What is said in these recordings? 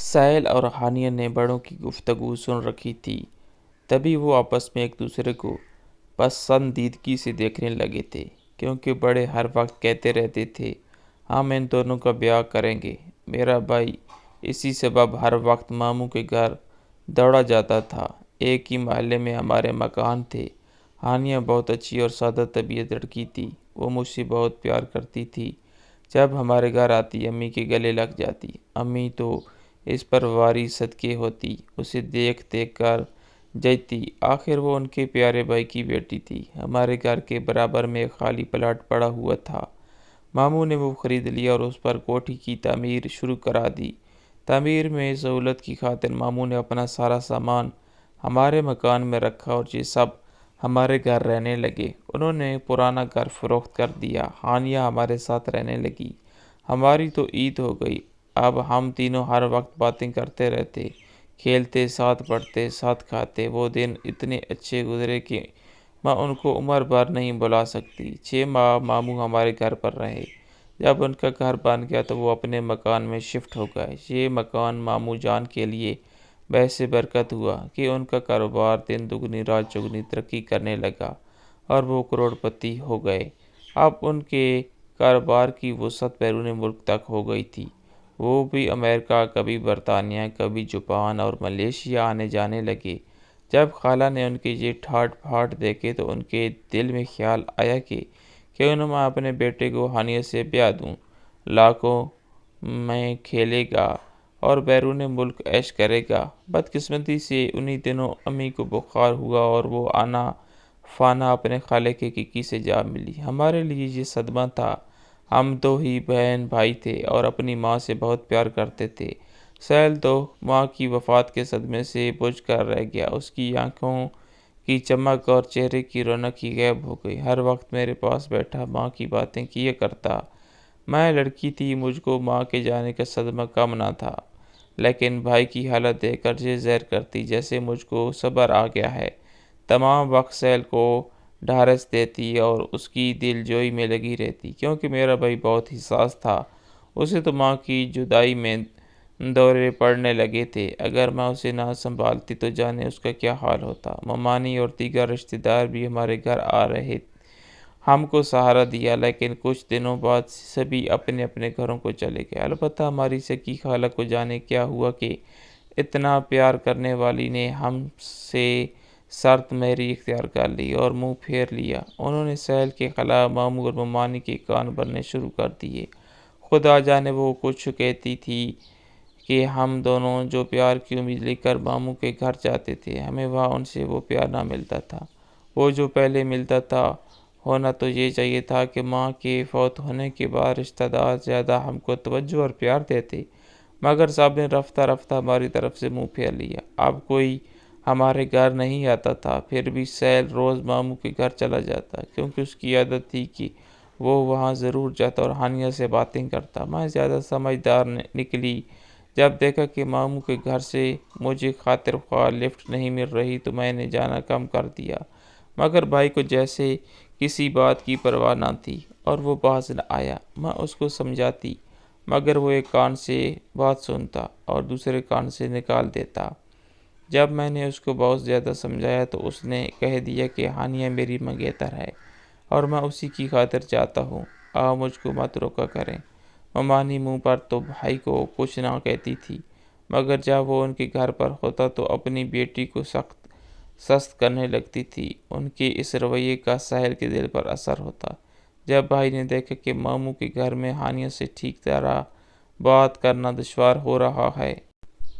ساحل اور ہانیہ نے بڑوں کی گفتگو سن رکھی تھی، تبھی وہ آپس میں ایک دوسرے کو پسندیدگی سے دیکھنے لگے تھے، کیونکہ بڑے ہر وقت کہتے رہتے تھے ہم ان دونوں کا بیاہ کریں گے۔ میرا بھائی اسی سبب ہر وقت ماموں کے گھر دوڑا جاتا تھا۔ ایک ہی محلے میں ہمارے مکان تھے۔ ہانیہ بہت اچھی اور سادہ طبیعت لڑکی تھی، وہ مجھ سے بہت پیار کرتی تھی۔ جب ہمارے گھر آتی امی کے گلے لگ جاتی، امی تو اس پر واری صدقے ہوتی، اسے دیکھ دیکھ کر جیتی۔ آخر وہ ان کے پیارے بھائی کی بیٹی تھی۔ ہمارے گھر کے برابر میں ایک خالی پلاٹ پڑا ہوا تھا، ماموں نے وہ خرید لیا اور اس پر کوٹھی کی تعمیر شروع کرا دی۔ تعمیر میں سہولت کی خاطر ماموں نے اپنا سارا سامان ہمارے مکان میں رکھا اور یہ سب ہمارے گھر رہنے لگے۔ انہوں نے پرانا گھر فروخت کر دیا، ہانیہ ہمارے ساتھ رہنے لگی۔ ہماری تو عید ہو گئی۔ اب ہم تینوں ہر وقت باتیں کرتے رہتے، کھیلتے، ساتھ پڑھتے، ساتھ کھاتے۔ وہ دن اتنے اچھے گزرے کہ میں ان کو عمر بھر نہیں بھلا سکتی۔ 6 ماہ ماموں ہمارے گھر پر رہے۔ جب ان کا گھر بن گیا تو وہ اپنے مکان میں شفٹ ہو گئے۔ یہ مکان ماموں جان کے لیے باعث برکت ہوا کہ ان کا کاروبار دن دگنی رات چگنی ترقی کرنے لگا اور وہ کروڑ پتی ہو گئے۔ اب ان کے کاروبار کی وسعت بیرون ملک تک ہو گئی تھی۔ وہ بھی امریکہ، کبھی برطانیہ، کبھی جاپان اور ملیشیا آنے جانے لگے۔ جب خالہ نے ان کے یہ ٹھاٹ پھاٹ دیکھے تو ان کے دل میں خیال آیا کہ کیوں نہ میں اپنے بیٹے کو ہانیہ سے بیاہ دوں۔ لاکھوں میں کھیلے گا اور بیرون ملک عیش کرے گا۔ بدقسمتی سے انہی دنوں امی کو بخار ہوا اور وہ آنا فانا اپنے خالے کے ککی سے جا ملی۔ ہمارے لیے یہ صدمہ تھا۔ ہم 2 ہی بہن بھائی تھے اور اپنی ماں سے بہت پیار کرتے تھے۔ سہیل تو ماں کی وفات کے صدمے سے بجھ کر رہ گیا۔ اس کی آنکھوں کی چمک اور چہرے کی رونق ہی غائب ہو گئی۔ ہر وقت میرے پاس بیٹھا ماں کی باتیں کیا کرتا۔ میں لڑکی تھی، مجھ کو ماں کے جانے کا صدمہ کم نہ تھا، لیکن بھائی کی حالت دیکھ کر یہ ظاہر کرتی جیسے مجھ کو صبر آ گیا ہے۔ تمام وقت سہیل کو ڈھارس دیتی اور اس کی دل جوئی میں لگی رہتی، کیونکہ میرا بھائی بہت حساس تھا۔ اسے تو ماں کی جدائی میں دورے پڑنے لگے تھے۔ اگر میں اسے نہ سنبھالتی تو جانے اس کا کیا حال ہوتا۔ ممانی اور دیگر رشتہ دار بھی ہمارے گھر آ رہے، ہم کو سہارا دیا، لیکن کچھ دنوں بعد سبھی اپنے اپنے گھروں کو چلے گئے۔ البتہ ہماری سکی خالہ کو جانے کیا ہوا کہ اتنا پیار کرنے والی نے ہم سے سرد مہری اختیار کر لی اور منہ پھیر لیا۔ انہوں نے سہیل کے خلاف ماموں اور ممانی کے کان بھرنے شروع کر دیے۔ خدا جانے وہ کچھ کہتی تھی کہ ہم دونوں جو پیار کی امید لے کر ماموں کے گھر جاتے تھے، ہمیں وہاں ان سے وہ پیار نہ ملتا تھا۔ وہ جو پہلے ملتا تھا۔ ہونا تو یہ چاہیے تھا کہ ماں کے فوت ہونے کے بعد رشتہ دار زیادہ ہم کو توجہ اور پیار دیتے، مگر سب نے رفتہ رفتہ ہماری طرف سے منہ پھیر لیا۔ اب کوئی ہمارے گھر نہیں آتا تھا، پھر بھی سہیل روز ماموں کے گھر چلا جاتا، کیونکہ اس کی عادت تھی کہ وہ وہاں ضرور جاتا اور ہانیہ سے باتیں کرتا۔ میں زیادہ سمجھدار نکلی۔ جب دیکھا کہ ماموں کے گھر سے مجھے خاطر خواہ لفٹ نہیں مل رہی تو میں نے جانا کم کر دیا، مگر بھائی کو جیسے کسی بات کی پرواہ نہ تھی اور وہ باز نہ آیا۔ میں اس کو سمجھاتی، مگر وہ ایک کان سے بات سنتا اور دوسرے کان سے نکال دیتا۔ جب میں نے اس کو بہت زیادہ سمجھایا تو اس نے کہہ دیا کہ ہانیہ میری منگیتر ہے اور میں اسی کی خاطر چاہتا ہوں، آپ مجھ کو مت روکا کریں۔ ممانی منہ پر تو بھائی کو کچھ نہ کہتی تھی، مگر جب وہ ان کے گھر پر ہوتا تو اپنی بیٹی کو سخت سست کرنے لگتی تھی۔ ان کے اس رویے کا سہیل کے دل پر اثر ہوتا۔ جب بھائی نے دیکھا کہ ماموں کے گھر میں ہانیہ سے ٹھیک طرح بات کرنا دشوار ہو رہا ہے،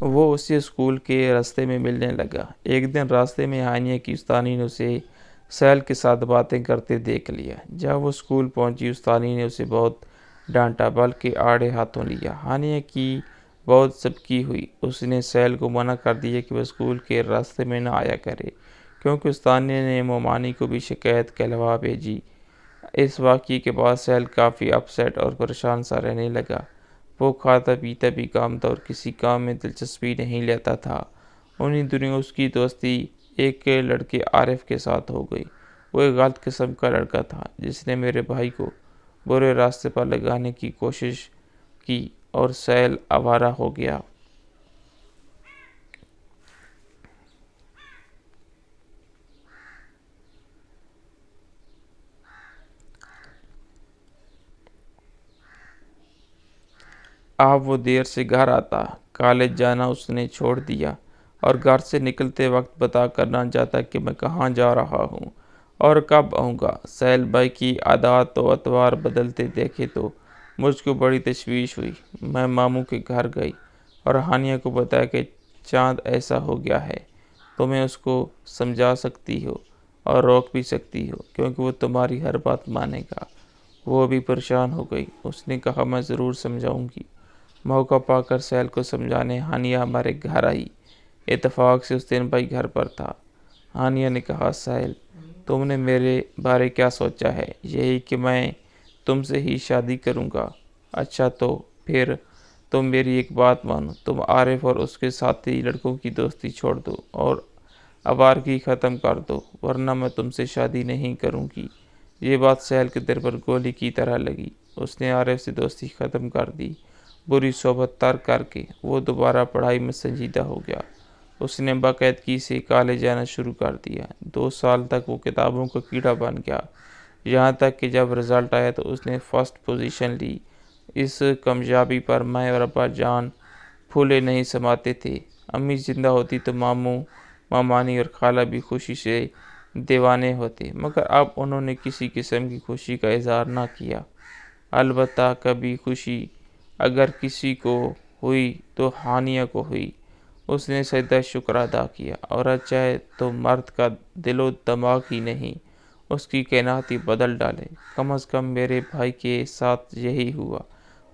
وہ اسے اسکول کے راستے میں ملنے لگا۔ ایک دن راستے میں ہانیہ کی استانی نے اسے سہیل کے ساتھ باتیں کرتے دیکھ لیا۔ جب وہ اسکول پہنچی استانی نے اسے بہت ڈانٹا، بلکہ آڑے ہاتھوں لیا۔ ہانیہ کی بہت سبکی ہوئی۔ اس نے سہیل کو منع کر دیا کہ وہ اسکول کے راستے میں نہ آیا کرے، کیونکہ استانی نے ممانی کو بھی شکایت کہلوا بھیجی۔ اس واقعے کے بعد سہیل کافی اپ سیٹ اور پریشان سا رہنے لگا۔ وہ کھاتا پیتا بھی کم تھا اور کسی کام میں دلچسپی نہیں لیتا تھا۔ انہی دنوں اس کی دوستی ایک لڑکے عارف کے ساتھ ہو گئی۔ وہ ایک غلط قسم کا لڑکا تھا جس نے میرے بھائی کو برے راستے پر لگانے کی کوشش کی اور سہیل آوارہ ہو گیا۔ اب وہ دیر سے گھر آتا، کالج جانا اس نے چھوڑ دیا اور گھر سے نکلتے وقت بتا کر نہ جاتا کہ میں کہاں جا رہا ہوں اور کب آؤں گا۔ سہیل بھائی کی عادات و اطوار بدلتے دیکھے تو مجھ کو بڑی تشویش ہوئی۔ میں ماموں کے گھر گئی اور ہانیہ کو بتایا کہ چاند ایسا ہو گیا ہے، تمہیں اس کو سمجھا سکتی ہو اور روک بھی سکتی ہو کیونکہ وہ تمہاری ہر بات مانے گا۔ وہ بھی پریشان ہو گئی۔ اس نے کہا میں ضرور سمجھاؤں گی۔ موقع پا کر سہیل کو سمجھانے ہانیہ ہمارے گھر آئی۔ اتفاق سے اس دن بھائی گھر پر تھا۔ ہانیہ نے کہا سہیل تم نے میرے بارے کیا سوچا ہے؟ یہی کہ میں تم سے ہی شادی کروں گا؟ اچھا تو پھر تم میری ایک بات مانو، تم عارف اور اس کے ساتھی لڑکوں کی دوستی چھوڑ دو اور آوارگی ختم کر دو، ورنہ میں تم سے شادی نہیں کروں گی۔ یہ بات سہیل کے دل پر گولی کی طرح لگی۔ اس نے عارف سے دوستی ختم کر دی۔ بری صحبت ترک کر کے وہ دوبارہ پڑھائی میں سنجیدہ ہو گیا۔ اس نے باقاعدگی سے کالج جانا شروع کر دیا۔ 2 سال تک وہ کتابوں کا کیڑا بن گیا، یہاں تک کہ جب رزلٹ آیا تو اس نے فرسٹ پوزیشن لی۔ اس کامیابی پر میں اور ابا جان پھولے نہیں سماتے تھے۔ امی زندہ ہوتی تو ماموں، مامانی اور خالہ بھی خوشی سے دیوانے ہوتے، مگر اب انہوں نے کسی قسم کی خوشی کا اظہار نہ کیا۔ البتہ کبھی خوشی اگر کسی کو ہوئی تو ہانیہ کو ہوئی۔ اس نے سجدہ شکر ادا کیا، عورت چاہے تو مرد کا دل و دماغ ہی نہیں، اس کی کائنات ہی بدل ڈالے۔ کم از کم میرے بھائی کے ساتھ یہی ہوا۔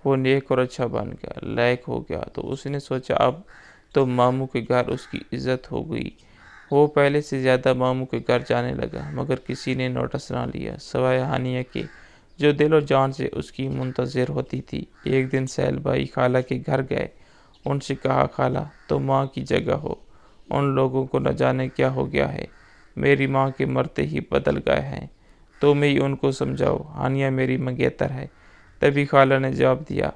وہ نیک اور اچھا بن گیا، لائق ہو گیا، تو اس نے سوچا اب تو ماموں کے گھر اس کی عزت ہو گئی۔ وہ پہلے سے زیادہ ماموں کے گھر جانے لگا، مگر کسی نے نوٹس نہ لیا سوائے ہانیہ کے، جو دل و جان سے اس کی منتظر ہوتی تھی۔ ایک دن سہیل بھائی خالہ کے گھر گئے۔ ان سے کہا خالہ تم ماں کی جگہ ہو، ان لوگوں کو نہ جانے کیا ہو گیا ہے، میری ماں کے مرتے ہی بدل گئے ہیں، تم ہی ان کو سمجھاؤ، ہانیہ میری منگیتر ہے۔ تبھی خالہ نے جواب دیا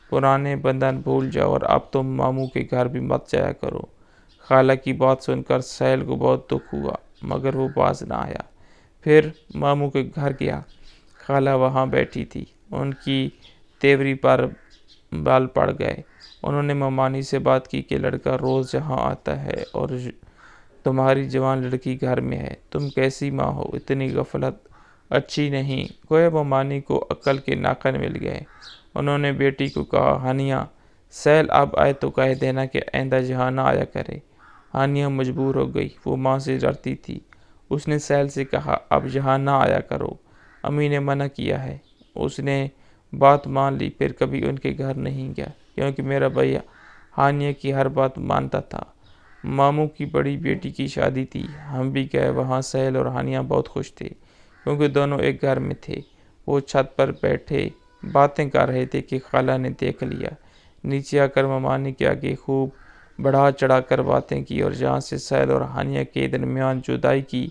پرانے بندھن بھول جاؤ اور اب تم ماموں کے گھر بھی مت جایا کرو۔ خالہ کی بات سن کر سہیل کو بہت دکھ ہوا، مگر وہ باز نہ آیا۔ پھر ماموں کے گھر گیا۔ خالہ وہاں بیٹھی تھی، ان کی تیوری پر بال پڑ گئے۔ انہوں نے مامانی سے بات کی کہ لڑکا روز یہاں آتا ہے اور تمہاری جوان لڑکی گھر میں ہے، تم کیسی ماں ہو، اتنی غفلت اچھی نہیں۔ گویا مامانی کو عقل کے ناخن مل گئے۔ انہوں نے بیٹی کو کہا ہانیہ سہیل اب آئے تو کہہ دینا کہ آئندہ یہاں نہ آیا کرے۔ ہانیہ مجبور ہو گئی، وہ ماں سے ڈرتی تھی۔ اس نے سہیل سے کہا اب یہاں نہ آیا کرو، امی نے منع کیا ہے۔ اس نے بات مان لی، پھر کبھی ان کے گھر نہیں گیا کیونکہ میرا بھائی ہانیہ کی ہر بات مانتا تھا۔ ماموں کی بڑی بیٹی کی شادی تھی، ہم بھی گئے، وہاں سہیل اور ہانیہ بہت خوش تھے کیونکہ دونوں ایک گھر میں تھے۔ وہ چھت پر بیٹھے باتیں کر رہے تھے کہ خالہ نے دیکھ لیا۔ نیچے آ کر مامانی کے آگے خوب بڑھا چڑھا کر باتیں کی اور جہاں سے سہیل اور ہانیہ کے درمیان جدائی کی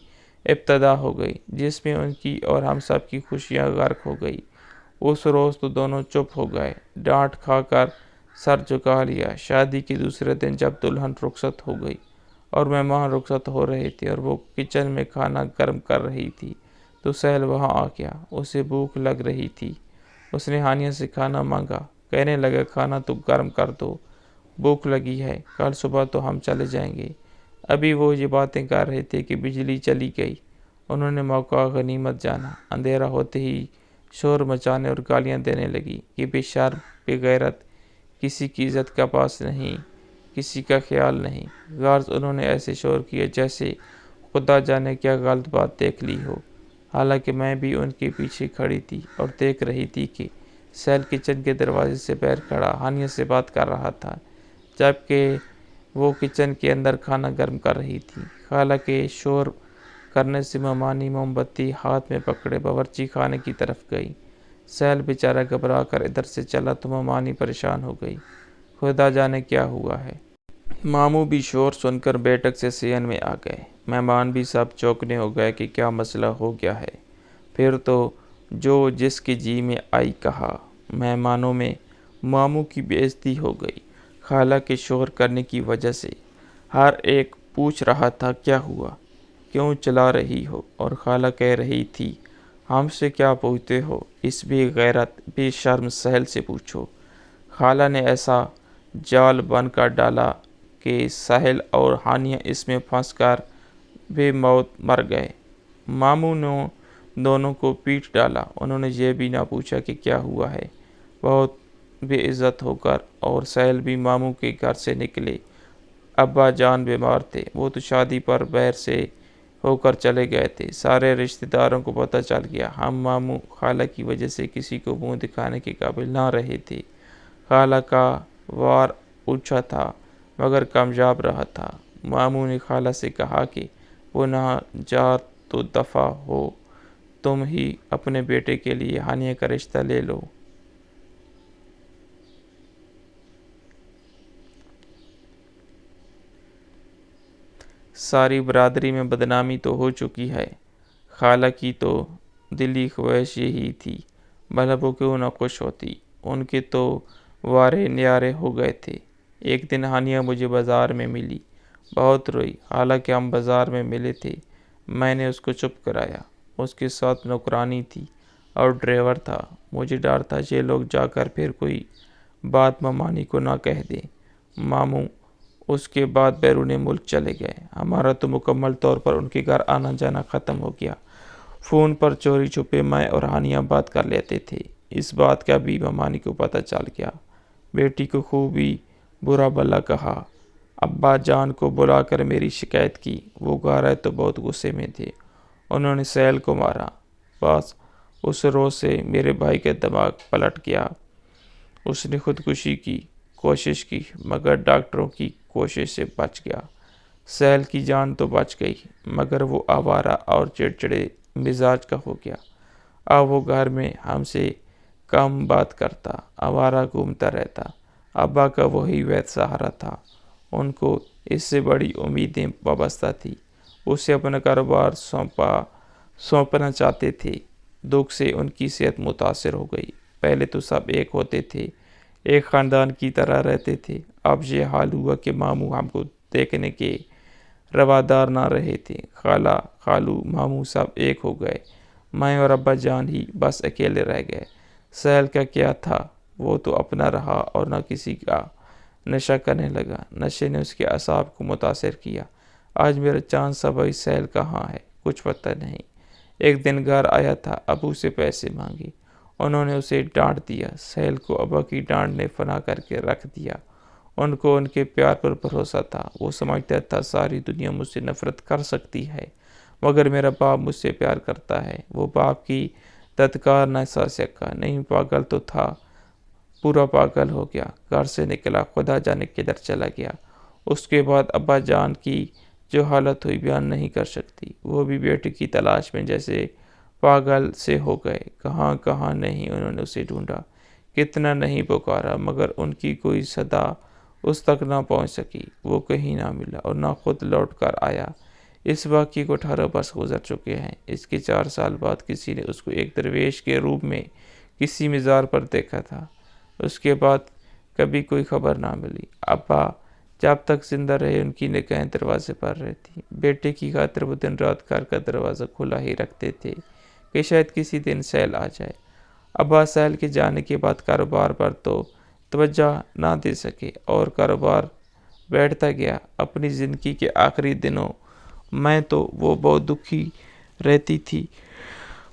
ابتدا ہو گئی، جس میں ان کی اور ہم سب کی خوشیاں غرق ہو گئی۔ اس روز تو دونوں چپ ہو گئے، ڈانٹ کھا کر سر جھکا لیا۔ شادی کے دوسرے دن جب دلہن رخصت ہو گئی اور مہمان رخصت ہو رہے تھے اور وہ کچن میں کھانا گرم کر رہی تھی تو سہیل وہاں آ گیا۔ اسے بھوک لگ رہی تھی۔ اس نے ہانیہ سے کھانا مانگا، کہنے لگا کھانا تو گرم کر دو، بھوک لگی ہے، کل صبح تو ہم چلے جائیں گے۔ ابھی وہ یہ باتیں کر رہے تھے کہ بجلی چلی گئی۔ انہوں نے موقع غنیمت جانا، اندھیرا ہوتے ہی شور مچانے اور گالیاں دینے لگی کہ بے شرم، بے غیرت، کسی کی عزت کا پاس نہیں، کسی کا خیال نہیں۔ غرض انہوں نے ایسے شور کیا جیسے خدا جانے کیا غلط بات دیکھ لی ہو۔ حالانکہ میں بھی ان کے پیچھے کھڑی تھی اور دیکھ رہی تھی کہ سہیل کچن کے دروازے سے باہر کھڑا ہانیہ سے بات کر رہا تھا، جبکہ وہ کچن کے اندر کھانا گرم کر رہی تھی۔ خالہ کے شور کرنے سے مامانی موم بتی ہاتھ میں پکڑے باورچی خانے کی طرف گئی۔ سہیل بیچارہ گھبرا کر ادھر سے چلا تو مامانی پریشان ہو گئی، خدا جانے کیا ہوا ہے۔ ماموں بھی شور سن کر بیٹھک سے صحن میں آ گئے۔ مہمان بھی سب چوکنے ہو گئے کہ کیا مسئلہ ہو گیا ہے۔ پھر تو جو جس کے جی میں آئی کہا۔ مہمانوں میں ماموں کی بے عزتی ہو گئی خالہ کے شور کرنے کی وجہ سے۔ ہر ایک پوچھ رہا تھا کیا ہوا، کیوں چلا رہی ہو، اور خالہ کہہ رہی تھی ہم سے کیا پوچھتے ہو، اس بے غیرت بے شرم سہیل سے پوچھو۔ خالہ نے ایسا جال بن کر ڈالا کہ سہیل اور ہانیہ اس میں پھنس کر بے موت مر گئے۔ ماموں نے دونوں کو پیٹ ڈالا۔ انہوں نے یہ بھی نہ پوچھا کہ کیا ہوا ہے۔ بہت بے عزت ہو کر اور سہیل بھی ماموں کے گھر سے نکلے۔ ابا جان بیمار تھے، وہ تو شادی پر باہر سے ہو کر چلے گئے تھے۔ سارے رشتہ داروں کو پتہ چل گیا۔ ہم ماموں خالہ کی وجہ سے کسی کو منہ دکھانے کے قابل نہ رہے تھے۔ خالہ کا وار اونچا تھا مگر کامیاب رہا تھا۔ ماموں نے خالہ سے کہا کہ وہ نہ جات تو دفع ہو، تم ہی اپنے بیٹے کے لیے ہانیہ کا رشتہ لے لو۔ ساری برادری میں بدنامی تو ہو چکی ہے۔ خالہ کی تو دلی خواہش یہی تھی، بھلا وہ کیوں نہ خوش ہوتی۔ ان کے تو وارے نیارے ہو گئے تھے۔ ایک دن ہانیہ مجھے بازار میں ملی، بہت روئی۔ حالانکہ ہم بازار میں ملے تھے، میں نے اس کو چپ کرایا۔ اس کے ساتھ نوکرانی تھی اور ڈرائیور تھا۔ مجھے ڈر تھا یہ لوگ جا کر پھر کوئی بات ممانی کو نہ کہہ دیں۔ ماموں اس کے بعد بیرون ملک چلے گئے۔ ہمارا تو مکمل طور پر ان کے گھر آنا جانا ختم ہو گیا۔ فون پر چوری چھپے میں اور ہانیہ بات کر لیتے تھے۔ اس بات کا بھی ممانی کو پتہ چل گیا۔ بیٹی کو خوب ہی برا بھلا کہا۔ ابا جان کو بلا کر میری شکایت کی۔ وہ گھر آئے تو بہت غصے میں تھے۔ انہوں نے سہیل کو مارا۔ بس اس روز سے میرے بھائی کا دماغ پلٹ گیا۔ اس نے خودکشی کی کوشش کی مگر ڈاکٹروں کی کوشش سے بچ گیا۔ سہیل کی جان تو بچ گئی مگر وہ آوارہ اور چڑچڑے مزاج کا ہو گیا۔ اب وہ گھر میں ہم سے کم بات کرتا، آوارہ گھومتا رہتا۔ ابا کا وہی وید سہارا تھا۔ ان کو اس سے بڑی امیدیں وابستہ تھی۔ اسے اپنا کاروبار سونپنا چاہتے تھے۔ دکھ سے ان کی صحت متاثر ہو گئی۔ پہلے تو سب ایک ہوتے تھے، ایک خاندان کی طرح رہتے تھے۔ اب یہ حال ہوا کہ ماموں ہم کو دیکھنے کے روادار نہ رہے تھے۔ خالہ، خالو، ماموں سب ایک ہو گئے۔ میں اور ابا جان ہی بس اکیلے رہ گئے۔ سہیل کا کیا تھا، وہ تو اپنا رہا اور نہ کسی کا نشہ کرنے لگا۔ نشے نے اس کے اعصاب کو متاثر کیا۔ آج میرا چاند سا بھائی سہیل کہاں ہے، کچھ پتہ نہیں۔ ایک دن گھر آیا تھا، ابو سے پیسے مانگے۔ انہوں نے اسے ڈانٹ دیا۔ سہیل کو ابا کی ڈانٹ نے فنا کر کے رکھ دیا۔ ان کو ان کے پیار پر بھروسہ تھا۔ وہ سمجھتا تھا ساری دنیا مجھ سے نفرت کر سکتی ہے مگر میرا باپ مجھ سے پیار کرتا ہے۔ وہ باپ کی دھتکار نہ سہ سکا۔ نہیں، پاگل تو تھا، پورا پاگل ہو گیا۔ گھر سے نکلا، خدا جانے کدھر چلا گیا۔ اس کے بعد ابا جان کی جو حالت ہوئی بیان نہیں کر سکتی۔ وہ بھی بیٹے کی تلاش میں جیسے پاگل سے ہو گئے۔ کہاں کہاں نہیں انہوں نے اسے ڈھونڈا، کتنا نہیں پکارا مگر ان کی کوئی صدا اس تک نہ پہنچ سکی۔ وہ کہیں نہ ملا اور نہ خود لوٹ کر آیا۔ اس واقعے کو 18 برس گزر چکے ہیں۔ اس کے 4 سال بعد کسی نے اس کو ایک درویش کے روپ میں کسی مزار پر دیکھا تھا۔ اس کے بعد کبھی کوئی خبر نہ ملی۔ ابا جب تک زندہ رہے ان کی نگاہیں دروازے پر رہتی۔ بیٹے کی خاطر وہ دن رات گھر کا دروازہ کھلا ہی رکھتے تھے کہ شاید کسی دن سہیل آ جائے۔ ابا سہیل کے جانے کے بعد کاروبار پر تو توجہ نہ دے سکے اور کاروبار بیٹھتا گیا۔ اپنی زندگی کے آخری دنوں میں تو وہ بہت دکھی رہتی تھی۔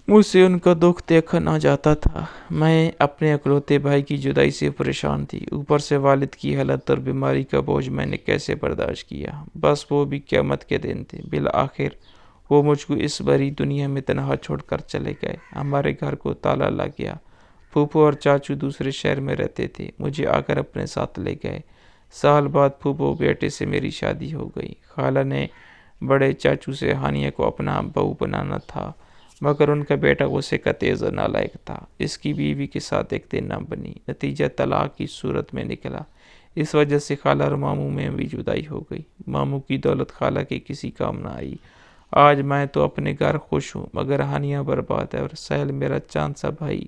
مجھ سے ان کا دکھ دیکھا نہ جاتا تھا۔ میں اپنے اکلوتے بھائی کی جدائی سے پریشان تھی۔ اوپر سے والد کی حالت اور بیماری کا بوجھ میں نے کیسے برداشت کیا۔ بس وہ بھی قیامت کے دن تھے۔ بالآخر وہ مجھ کو اس بھری دنیا میں تنہا چھوڑ کر چلے گئے۔ ہمارے گھر کو تالا لگ گیا۔ پھوپھو اور چاچو دوسرے شہر میں رہتے تھے، مجھے آ کر اپنے ساتھ لے گئے۔ سال بعد پھوپھو بیٹے سے میری شادی ہو گئی۔ خالہ نے بڑے چاچو سے ہانیہ کو اپنا بہو بنانا تھا مگر ان کا بیٹا غصے کا تیز اور نالائق تھا۔ اس کی بیوی کے ساتھ ایک دن نہ بنی، نتیجہ طلاق کی صورت میں نکلا۔ اس وجہ سے خالہ اور ماموں میں بھی جدائی ہو گئی۔ ماموں کی دولت خالہ کے کسی کام نہ آئی۔ آج میں تو اپنے گھر خوش ہوں مگر ہانیہ برباد ہے اور سہیل میرا چاند سا بھائی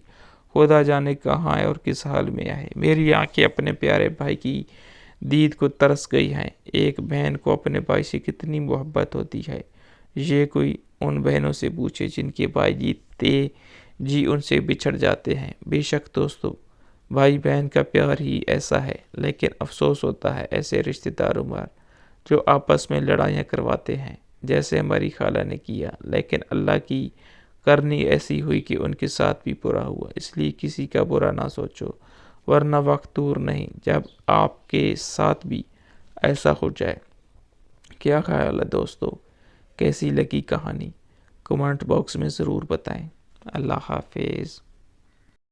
خدا جانے کہاں ہے اور کس حال میں ہے۔ میری آنکھیں اپنے پیارے بھائی کی دید کو ترس گئی ہیں۔ ایک بہن کو اپنے بھائی سے کتنی محبت ہوتی ہے، یہ کوئی ان بہنوں سے پوچھے جن کے بھائی جی ان سے بچھڑ جاتے ہیں۔ بے شک دوستو، بھائی بہن کا پیار ہی ایسا ہے، لیکن افسوس ہوتا ہے ایسے رشتہ داروں پر جو آپس میں لڑائیاں کرواتے ہیں، جیسے ہماری خالہ نے کیا، لیکن اللہ کی کرنی ایسی ہوئی کہ ان کے ساتھ بھی برا ہوا۔ اس لیے کسی کا برا نہ سوچو، ورنہ وقت دور نہیں جب آپ کے ساتھ بھی ایسا ہو جائے۔ کیا خیال ہے دوستو؟ کیسی لگی کہانی؟ کمنٹ باکس میں ضرور بتائیں۔ اللہ حافظ۔